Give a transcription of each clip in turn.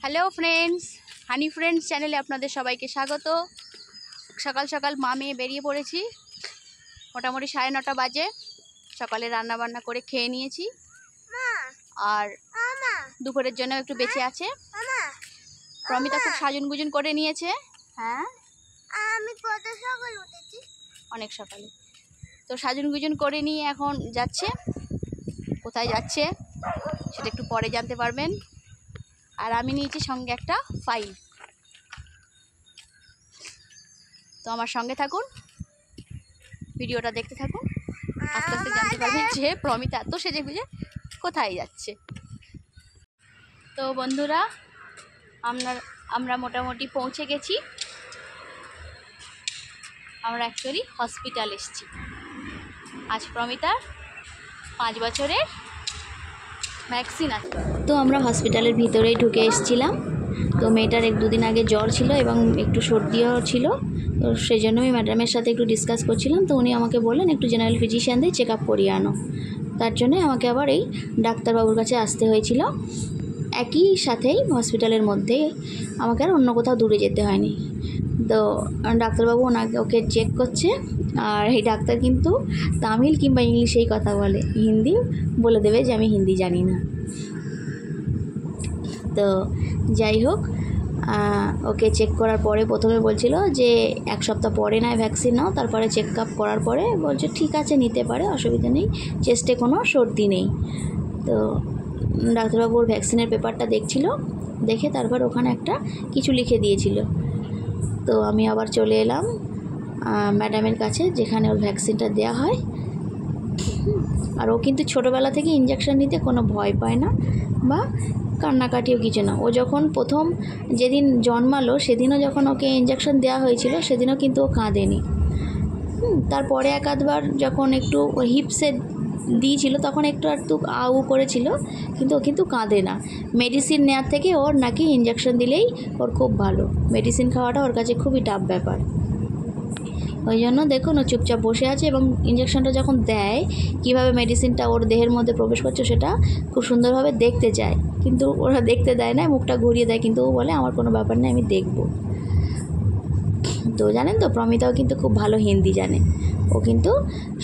Hello friends, হানি friends চ্যানেলে আপনাদের সবাইকে স্বাগত। সকাল সকাল মা মেয়ে বেরিয়ে পড়েছি। মোটামুটি 9:30 বাজে। সকালে রান্না বান্না করে খেয়ে নিয়েছি, আর দুপুরের জন্য একটু বেঁচে আছে। প্রমিতা খুব সাজুন গুজুন করে নিয়েছে। হ্যাঁ, আমি কত সকাল উঠেছি, অনেক সকালে। তো সাজুন গুজুন করে নিয়ে এখন যাচ্ছে। কোথায় যাচ্ছে সেটা একটু পরে জানতে পারবেন। আর আমি নিয়েছি সঙ্গে একটা ফাইল। তো আমার সঙ্গে থাকুন, ভিডিওটা দেখতে থাকুন। আস্তে আস্তে জানতে পারবেন যে প্রমিতা এত সেজে গুজে কোথায় যাচ্ছে। তো বন্ধুরা, আমরা মোটামুটি পৌঁছে গেছি। আমরা অ্যাকচুয়ালি হসপিটাল এসেছি। আজ প্রমিতার 5 বছরের ভ্যাকসিন আছে। তো আমরা হসপিটালের ভিতরেই ঢুকে এসেছিলাম। তো মেয়েটার 1-2 দিন আগে জ্বর ছিল এবং একটু সর্দিও ছিল। তো সেই জন্য আমি ম্যাডামের সাথে একটু ডিসকাস করছিলাম। তো উনি আমাকে বললেন একটু জেনারেল ফিজিশিয়ান দিয়ে চেক আপ করিয়ে আনো। তার জন্য আমাকে আবার এই ডাক্তারবাবুর কাছে আসতে হয়েছিল। একই সাথেই হসপিটালের মধ্যেই, আমাকে আর অন্য কোথাও দূরে যেতে হয়নি। তো ডাক্তারবাবু ওকে চেক করছে। আর এই ডাক্তার কিন্তু তামিল কিংবা ইংলিশেই কথা বলে, হিন্দি বলে দেবে যে আমি হিন্দি জানি না। তো যাই হোক, ওকে চেক করার পরে প্রথমে বলছিল যে 1 সপ্তাহ পরে নয় ভ্যাকসিন নাও। তারপরে চেক আপ করার পরে বলছে ঠিক আছে, নিতে পারে, অসুবিধা নেই, চেস্টে কোনো সর্দি নেই। তো ডাক্তারবাবুর ভ্যাকসিনের পেপারটা দেখছিল, দেখে তারপর ওখানে একটা কিছু লিখে দিয়েছিল। তো আমি আবার চলে এলাম ম্যাডামের কাছে, যেখানে ওর ভ্যাকসিনটা দেওয়া হয়। আর ও কিন্তু ছোটোবেলা থেকে ইঞ্জেকশন নিতে কোনো ভয় পায় না বা কান্নাকাটিও কিছু না। ও যখন প্রথম যেদিন জন্মালো সেদিনও যখন ওকে ইঞ্জেকশন দেওয়া হয়েছিল সেদিনও কিন্তু ও কাঁদেনি। তারপরে 1-2বার যখন একটু হিপসে দিয়েছিল তখন একটু আউ করেছিল, কিন্তু ও কিন্তু কাঁদে না। মেডিসিন নেওয়ার থেকে ওর নাকি ইঞ্জেকশন দিলেই ওর খুব ভালো। মেডিসিন খাওয়াটা ওর কাছে খুবই টাফ ব্যাপার। ওই জন্য দেখুন ও চুপচাপ বসে আছে এবং ইঞ্জেকশনটা যখন দেয় কীভাবে মেডিসিনটা ওর দেহের মধ্যে প্রবেশ করছে সেটা খুব সুন্দরভাবে দেখতে চায়, কিন্তু ওরা দেখতে দেয় না, মুখটা ঘুরিয়ে দেয়। কিন্তু ও বলে আমার কোনো ব্যাপার নেই, আমি দেখব। তো জানেন তো, প্রমিতাও কিন্তু খুব ভালো হিন্দি জানে। ও কিন্তু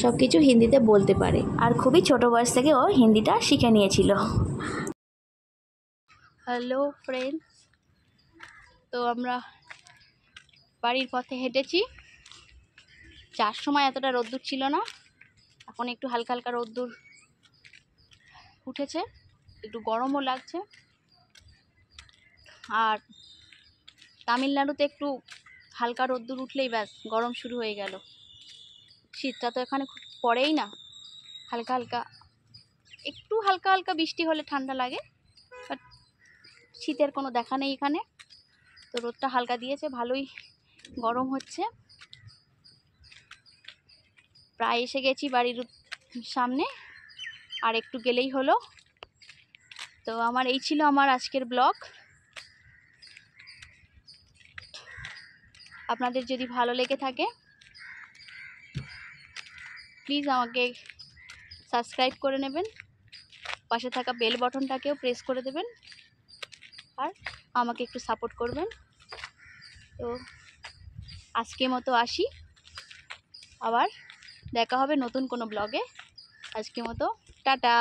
সব কিছু হিন্দিতে বলতে পারে, আর খুবই ছোটো বয়স থেকে ও হিন্দিটা শিখে নিয়েছিল। হ্যালো ফ্রেন্ডস, তো আমরা বাড়ির পথে হেঁটেছি। 4 সময় এতটা রোদ্দুর ছিল না, এখন একটু হালকা হালকা রোদ্দুর উঠেছে, একটু গরমও লাগছে। আর তামিলনাড়ুতে একটু হালকা রোদ্দুর উঠলেই ব্যাস গরম শুরু হয়ে গেল। শীতটা তো এখানে খুব পড়েই না, হালকা হালকা একটু হালকা হালকা বৃষ্টি হলে ঠান্ডা লাগে, বাট শীতের কোনো দেখা নেই এখানে। তো রোদটা হালকা দিয়েছে, ভালোই গরম হচ্ছে। প্রায় এসে গেছি বাড়ির সামনে, আর একটু গেলেই হলো। তো আমার এই ছিল আমার আজকের ব্লগ। আপনাদের যদি ভালো লেগে থাকে প্লিজ আমাকে সাবস্ক্রাইব করে নেবেন, পাশে থাকা বেল বাটনটাকেও প্রেস করে দেবেন, আর আমাকে একটু সাপোর্ট করবেন। তো আজকের মতো আসি, আবার দেখা হবে নতুন কোনো ব্লগে। আজকের মতো টাটা।